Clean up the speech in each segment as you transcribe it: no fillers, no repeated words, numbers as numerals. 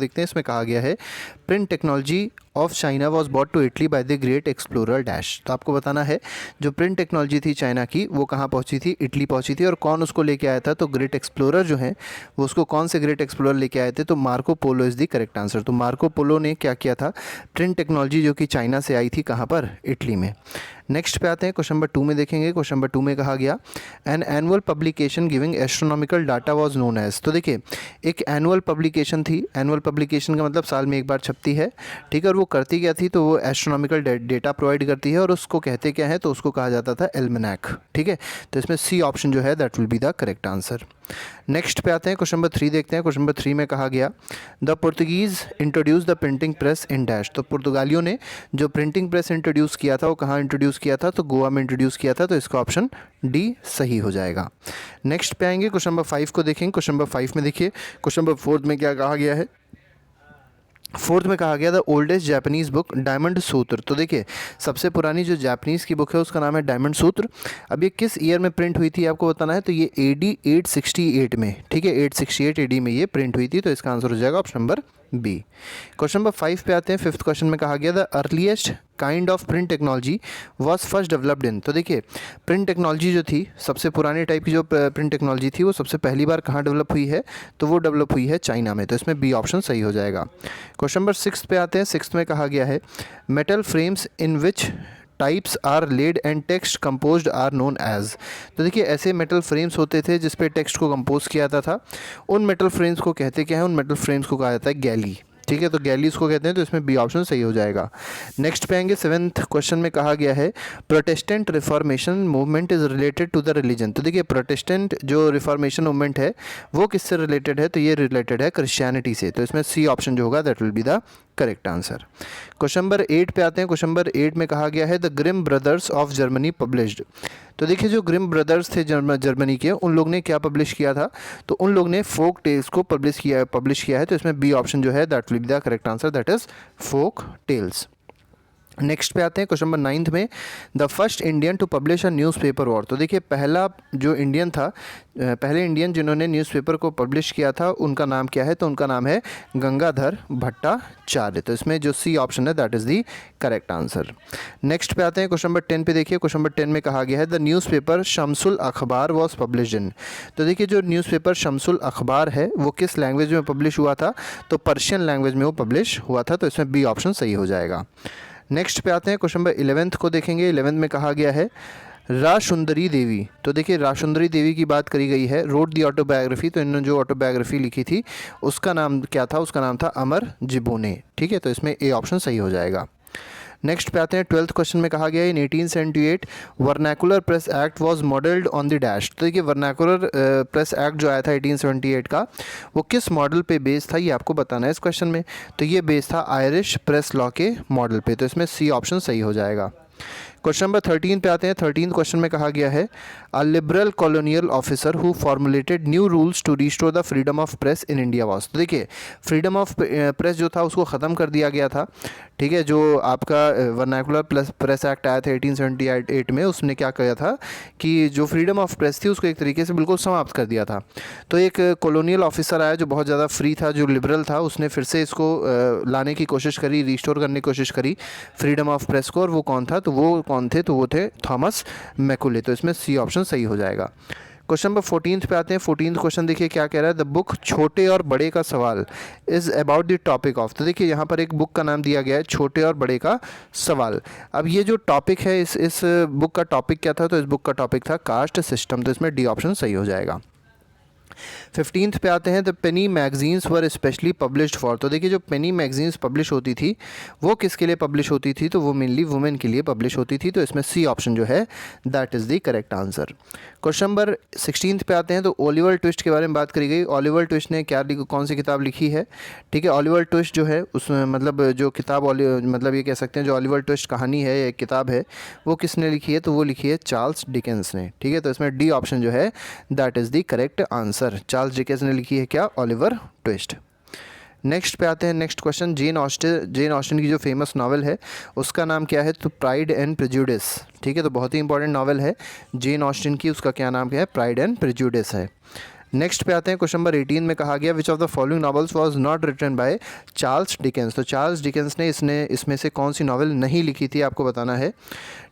देखते हैं, इसमें कहा गया है print technology of China was bought to Italy by the great explorer dash. तो आपको बताना है जो प्रिंट टेक्नोलॉजी थी चाइना की वो कहाँ पहुँची थी, इटली पहुँची थी। और कौन उसको लेके आया था, तो ग्रेट एक्सप्लोरर जो है वो उसको कौन से ग्रेट एक्सप्लोरर लेके आए थे, तो Marco Polo is the correct answer. तो मार्को पोलो ने क्या किया था, प्रिंट टेक्नोलॉजी जो कि चाइना से आई थी कहाँ पर, इटली में। नेक्स्ट पे आते हैं, क्वेश्चन नंबर 2 में देखेंगे। क्वेश्चन नंबर 2 में कहा गया an annual publication giving astronomical data was known as. तो देखिए एक एनुअल पब्लिकेशन थी, एनुअल पब्लिकेशन का मतलब साल में एक बार छपती है, ठीक है। और वो करती क्या थी, तो वो एस्ट्रोनॉमिकल डेटा प्रोवाइड करती है और उसको कहते क्या है, तो उसको कहा जाता था एल्मनैक, ठीक है। तो इसमें सी ऑप्शन जो है that will be the correct answer. Next पे आते हैं, क्वेश्चन नंबर 3 देखते हैं। क्वेश्चन नंबर 3 में कहा गया the Portuguese introduce the printing press in dash. तो पुर्तगालियों ने जो प्रिंटिंग प्रेस इंट्रोड्यूस किया था वो कहाँ इंट्रोड्यूस किया था, तो गोवा में इंट्रोड्यूस किया था। तो इसका ऑप्शन डी सही हो जाएगा। नेक्स्ट पे आएंगे, क्वेश्चन नंबर 5 को देखेंगे। क्वेश्चन नंबर 5 में देखिए, क्वेश्चन नंबर 4 में क्या कहा गया है, 4th में कहा गया the oldest Japanese book diamond सूत्र। तो देखिए सबसे पुरानी जो जापानीज़ की बुक है उसका नाम है डायमंड सूत्र। अब ये किस ईयर में प्रिंट हुई थी आपको बताना है, तो ये AD 868 में, ठीक है, 868 AD में ये प्रिंट हुई थी। तो इसका आंसर हो जाएगा option number B. Question number 5 पे आते हैं। 5th क्वेश्चन में कहा गया the earliest kind of print technology was first developed in. तो देखिए प्रिंट टेक्नोलॉजी जो थी, सबसे पुराने टाइप की जो प्रिंट टेक्नोलॉजी थी वो सबसे पहली बार कहाँ डेवलप हुई है, तो वो डेवलप हुई है चाइना में। तो इसमें बी ऑप्शन सही हो जाएगा। क्वेश्चन नंबर 6 पे आते हैं। 6th में कहा गया है metal frames in which types are laid and text composed are known as. तो देखिए ऐसे मेटल फ्रेम्स होते थे जिस पे टेक्स्ट को कंपोज किया जाता था, उन मेटल फ्रेम्स को कहते क्या है, उन मेटल फ्रेम्स को कहा जाता है गैली, ठीक है। तो गैली इसको कहते हैं। तो इसमें बी ऑप्शन सही हो जाएगा। नेक्स्ट पे आएंगे, 7th क्वेश्चन में कहा गया है Protestant Reformation movement is related to the religion. तो देखिए प्रोटेस्टेंट जो रिफॉर्मेशन मूवमेंट है वो किससे रिलेटेड है, तो ये रिलेटेड है क्रिश्चियनिटी से। तो इसमें सी ऑप्शन जो होगा that will be the correct answer. Question number 8 पे आते हैं। क्वेश्चन नंबर 8 में कहा गया है the Grimm brothers of Germany published. तो देखिए जो ग्रिम ब्रदर्स थे जर्मनी के, उन लोग ने क्या पब्लिश किया था, तो उन लोग ने फोक टेल्स को पब्लिश किया है। तो इसमें बी ऑप्शन जो है that will be the correct answer, that is folk tales. Next पे आते हैं, क्वेश्चन नंबर 9 में the first Indian to publish a newspaper was. तो देखिए पहला जो इंडियन था, पहले इंडियन जिन्होंने न्यूज़पेपर को पब्लिश किया था उनका नाम क्या है, तो उनका नाम है गंगाधर भट्टाचार्य। तो इसमें जो सी ऑप्शन है that is the correct answer. Next पे आते हैं, क्वेश्चन नंबर 10 पे देखिए। क्वेश्चन नंबर 10 में कहा गया है द न्यूज़पेपर शमसुल अखबार वॉज पब्लिश इन। तो देखिए जो न्यूज़पेपर शमसुल अखबार है वो किस लैंग्वेज में पब्लिश हुआ था, तो पर्शियन लैंग्वेज में वो पब्लिश हुआ था। तो इसमें बी ऑप्शन सही हो जाएगा। नेक्स्ट पे आते हैं, क्वेश्चन नंबर 11th को देखेंगे। 11th में कहा गया है राशुंदरी देवी। तो देखिए राशुंदरी देवी की बात करी गई है, रोड दी ऑटोबायोग्राफी। तो इन्होंने जो ऑटोबायोग्राफी लिखी थी उसका नाम क्या था, उसका नाम था अमर जिबोने, ठीक है। तो इसमें ए ऑप्शन सही हो जाएगा। नेक्स्ट पे आते हैं, 12th क्वेश्चन में कहा गया है इन 1878 vernacular press act was modelled on the dash. तो देखिए वर्नाकुलर प्रेस एक्ट जो आया था 1878 का, वो किस मॉडल पे बेस था, ये आपको बताना है इस क्वेश्चन में। तो ये बेस था आयरिश प्रेस लॉ के मॉडल पे। तो इसमें सी ऑप्शन सही हो जाएगा। क्वेश्चन नंबर 13 पे आते हैं। 13th क्वेश्चन में कहा गया है a liberal colonial officer who formulated new rules to restore the freedom of press in India was. तो देखिए फ्रीडम ऑफ प्रेस जो था उसको ख़त्म कर दिया गया था, ठीक है। जो आपका वर्नाकुलर प्रेस एक्ट आया था 1878 में, उसने क्या किया था कि जो फ्रीडम ऑफ प्रेस थी उसको एक तरीके से बिल्कुल समाप्त कर दिया था। तो एक कॉलोनियल ऑफिसर आया जो बहुत ज़्यादा फ्री था, जो लिबरल था, उसने फिर से इसको लाने की कोशिश करी, रिस्टोर करने की कोशिश करी फ्रीडम ऑफ प्रेस को। और वो कौन था, तो वो कौन थे, तो वो थे थॉमस मैकुले। तो इसमें सी ऑप्शन सही हो जाएगा। क्वेश्चन नंबर 14 पे आते हैं। 14th क्वेश्चन देखिए क्या कह रहा है द बुक छोटे और बड़े का सवाल is about the topic of. तो देखिए यहाँ पर एक बुक का नाम दिया गया है छोटे और बड़े का सवाल। अब ये जो टॉपिक है इस बुक का टॉपिक क्या था, तो इस बुक का टॉपिक था कास्ट सिस्टम। तो इसमें डी ऑप्शन सही हो जाएगा। 15th पे आते हैं the Penney magazines were specially published for. तो देखिए जो पेनी मैगजीन्स पब्लिश होती थी वो किसके लिए पब्लिश होती थी, तो वो मेनली वुमेन के लिए पब्लिश होती थी। तो इसमें सी ऑप्शन जो है that is the correct answer. Question number 16 पे आते हैं। तो ओलिवर ट्विस्ट के बारे में बात करी गई। ओलिवर ट्विस्ट ने क्या कौन सी किताब लिखी है, ठीक है। ओलिवर ट्विस्ट जो है उसमें मतलब जो किताब मतलब ये कह सकते हैं जो ओलिवर ट्विस्ट कहानी है, एक किताब है, वो किसने लिखी है, तो वो लिखी है चार्ल्स डिकेंस ने, ठीक है। तो इसमें डी ऑप्शन जो है that is the correct answer. Charles Dickens ने लिखी है क्या, ओलिवर ट्विस्ट। नेक्स्ट पे आते हैं। नेक्स्ट क्वेश्चन जेन ऑस्टिन की जो फेमस नावल है उसका नाम क्या है, तो प्राइड एंड प्रेजुडिस, ठीक है। तो बहुत ही इंपॉर्टेंट नावल है जेन ऑस्टिन की, उसका क्या नाम क्या है, प्राइड एंड प्रेजुडिस है। नेक्स्ट पे आते हैं, क्वेश्चन नंबर 18 में कहा गया which of the following novels was not written by Charles Dickens. तो चार्ल्स डिकेंस ने इसमें से कौन सी नॉवेल नहीं लिखी थी, आपको बताना है।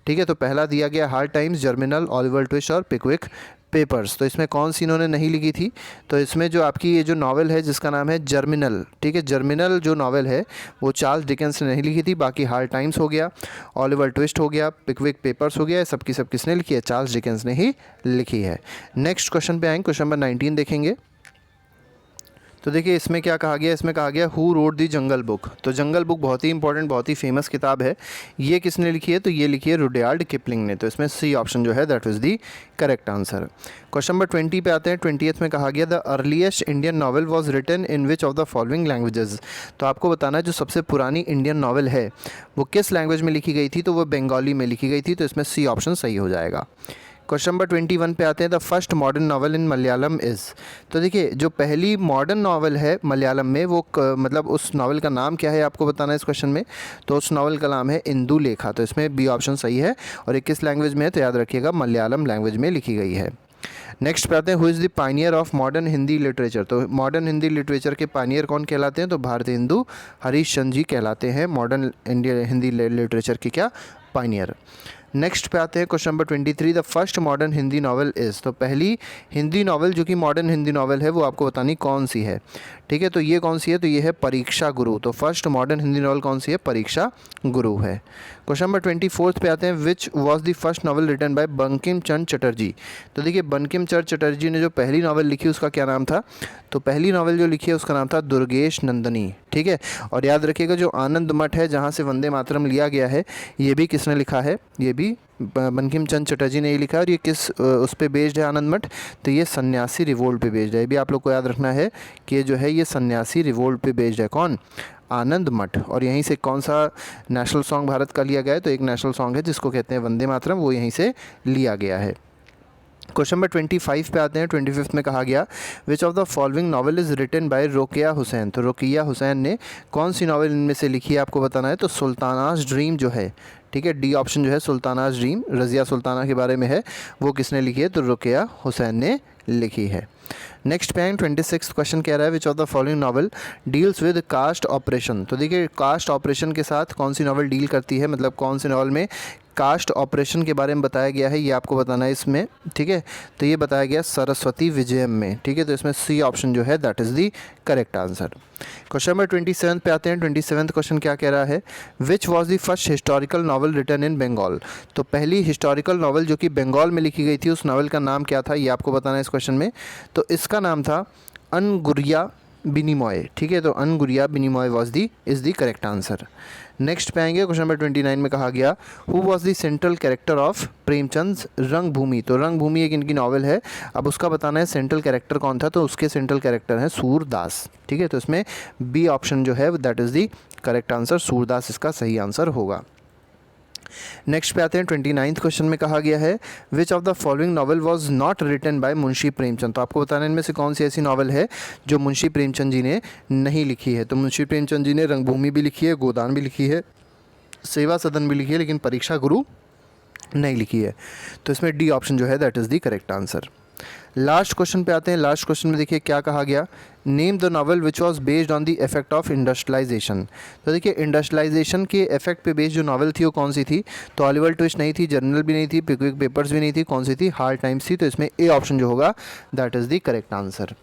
ठीक है, तो पहला दिया गया hard times, germinal, Oliver twist और पिकविक पेपर्स। तो इसमें कौन सी इन्होंने नहीं लिखी थी, तो इसमें जो आपकी ये जो नॉवेल है जिसका नाम है जर्मिनल, ठीक है, जर्मिनल जो नॉवेल है वो चार्ल्स डिकेंस ने नहीं लिखी थी। बाकी हार्ड टाइम्स हो गया, ओलिवर ट्विस्ट हो गया, पिकविक पेपर्स हो गया, सब की सब किसने लिखी है, चार्ल्स डिकेंस ने ही लिखी है। नेक्स्ट क्वेश्चन पे आएंगे, क्वेश्चन नंबर 19 देखेंगे। तो देखिए इसमें क्या कहा गया, इसमें कहा गया who wrote the jungle book. तो जंगल बुक बहुत ही इंपॉर्टेंट, बहुत ही फेमस किताब है। ये किसने लिखी है, तो ये लिखी है रुडयार्ड किपलिंग ने। तो इसमें सी ऑप्शन जो है that is the correct answer. Question number 20 पे आते हैं। 20th में कहा गया the earliest Indian novel was written in which of the following languages. तो आपको बताना है जो सबसे पुरानी इंडियन नॉवल है वो किस लैंग्वेज में लिखी गई थी, तो वो बंगाली में लिखी गई थी। तो इसमें सी ऑप्शन सही हो जाएगा। क्वेश्चन नंबर 21 पे आते हैं the first modern novel in Malayalam is. तो देखिए जो पहली मॉडर्न नावल है मलयालम में वो मतलब उस नावल का नाम क्या है आपको बताना है इस क्वेश्चन में। तो उस नावल का नाम है इंदु लेखा। तो इसमें बी ऑप्शन सही है। और ये किस लैंग्वेज में है, तो याद रखिएगा मलयालम लैंग्वेज में लिखी गई है। नेक्स्ट पे आते हैं who is the Pioneer of modern Hindi literature. तो मॉडर्न हिंदी लिटरेचर के पायनियर कौन कहलाते हैं, तो भारतेंदु हरीशचंद्र जी कहलाते हैं मॉडर्न इंडिया हिंदी लिटरेचर के क्या पायनियर। नेक्स्ट पे आते हैं question number 23 the first modern Hindi novel is. तो पहली हिंदी नावल जो कि मॉडर्न हिंदी नावल है वो आपको बतानी कौन सी है। ठीक है, तो ये कौन सी है, तो ये है परीक्षा गुरु। तो फर्स्ट मॉडर्न हिंदी नावल कौन सी है, परीक्षा गुरु है। क्वेश्चन नंबर 24 पे आते हैं which was the first novel written by Bankim Chandra Chatterjee. तो देखिए बंकिम चंद्र चटर्जी ने जो पहली नावल लिखी उसका क्या नाम था, तो पहली नावल जो लिखी है उसका नाम था दुर्गेश नंदिनी। ठीक है, और याद रखिएगा जो आनंद मठ है जहाँ से वंदे मातरम लिया गया है ये भी किसने लिखा है, ये भी बंकिम चंद्र चटर्जी ने ये लिखा है। और ये किस उस पे बेस्ड है आनंद मठ, तो ये सन्यासी रिवोल्ट पे बेस्ड है। ये भी आप लोग को याद रखना है कि ये जो है ये सन्यासी रिवोल्ट पे बेस्ड है। कौन, आनंद मठ। और यहीं से कौन सा नेशनल सॉन्ग भारत का लिया गया है, तो एक नेशनल सॉन्ग है जिसको कहते हैं वंदे मातरम, वो यहीं से लिया गया है। क्वेश्चन नंबर 25 पे आते हैं। 25 में कहा गया which of the following novel is written by Rokeya Hossain. तो रोकेया हुसैन ने कौन सी नॉवल इनमें से लिखी है आपको बताना है। तो सुल्तानाज ड्रीम जो है, ठीक है, डी ऑप्शन जो है सुल्तानाज ड्रीम, रज़िया सुल्ताना के बारे में है, वो किसने लिखी है, तो रोकेया हुसैन ने लिखी है। नेक्स्ट पे 26 क्वेश्चन कह रहा है which of the following novel deals with caste oppression. तो देखिए कास्ट ऑपरेशन के साथ कौन सी नॉवल डील करती है, मतलब कौन सी नॉवल में कास्ट ऑपरेशन के बारे में बताया गया है, ये आपको बताना है इसमें। ठीक है, तो ये बताया गया सरस्वती विजयम में। ठीक है, तो इसमें सी ऑप्शन जो है that is the correct answer. Question number 27 पे आते हैं। 27th क्वेश्चन क्या कह रहा है which was the first historical novel written in Bengal. तो पहली हिस्टोरिकल नॉवल जो कि बंगाल में लिखी गई थी उस नॉवल का नाम क्या था, ये आपको बताना है इस क्वेश्चन में। तो इसका नाम था अनगुरिया बिनिमॉय। ठीक है, तो Anguriya Binimoy was the is the correct answer. Next पे आएंगे क्वेश्चन नंबर 29 में कहा गया who was the central character of Premchand Rangbhoomi. तो रंगभूमि एक इनकी नॉवल है, अब उसका बताना है सेंट्रल कैरेक्टर कौन था। तो उसके सेंट्रल कैरेक्टर हैं सूरदास। ठीक है, तो इसमें बी ऑप्शन जो है that is the correct answer, Surdas इसका सही आंसर होगा। नेक्स्ट पे आते हैं। 29th क्वेश्चन में कहा गया है which of the following novel was not written by Munshi Premchand. तो आपको बताना है इनमें से कौन सी ऐसी नॉवल है जो मुंशी प्रेमचंद जी ने नहीं लिखी है। तो मुंशी प्रेमचंद जी ने रंगभूमि भी लिखी है, गोदान भी लिखी है, सेवा सदन भी लिखी है, लेकिन परीक्षा गुरु नहीं लिखी है। तो इसमें डी ऑप्शन जो है that is the correct answer. Last question पे आते हैं। लास्ट क्वेश्चन में देखिए क्या कहा गया name the novel which was based on the effect of industrialisation. तो देखिए इंडस्ट्रियलाइजेशन के इफेक्ट पे बेस्ड जो नॉवल थी वो कौन सी थी, तो ओलिवर ट्विस्ट नहीं थी, जर्नल भी नहीं थी, पिकविक पेपर्स भी नहीं थी, कौन सी थी, हार्ड टाइम्स थी। तो इसमें ए ऑप्शन जो होगा that is the correct answer.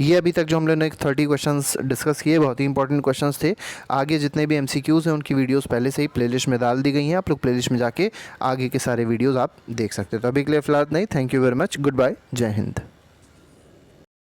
ये अभी तक जो हम लोगों ने 30 क्वेश्चन डिस्कस किए बहुत ही इंपॉर्टेंट क्वेश्चन थे। आगे जितने भी MCQs हैं उनकी वीडियोज़ पहले से ही प्लेलिस्ट में डाल दी गई हैं, आप लोग प्लेलिस्ट में जाके आगे के सारे वीडियोज़ आप देख सकते हैं। तो अभी के लिए फिलहाल नहीं, thank you very much, good bye, जय हिंद।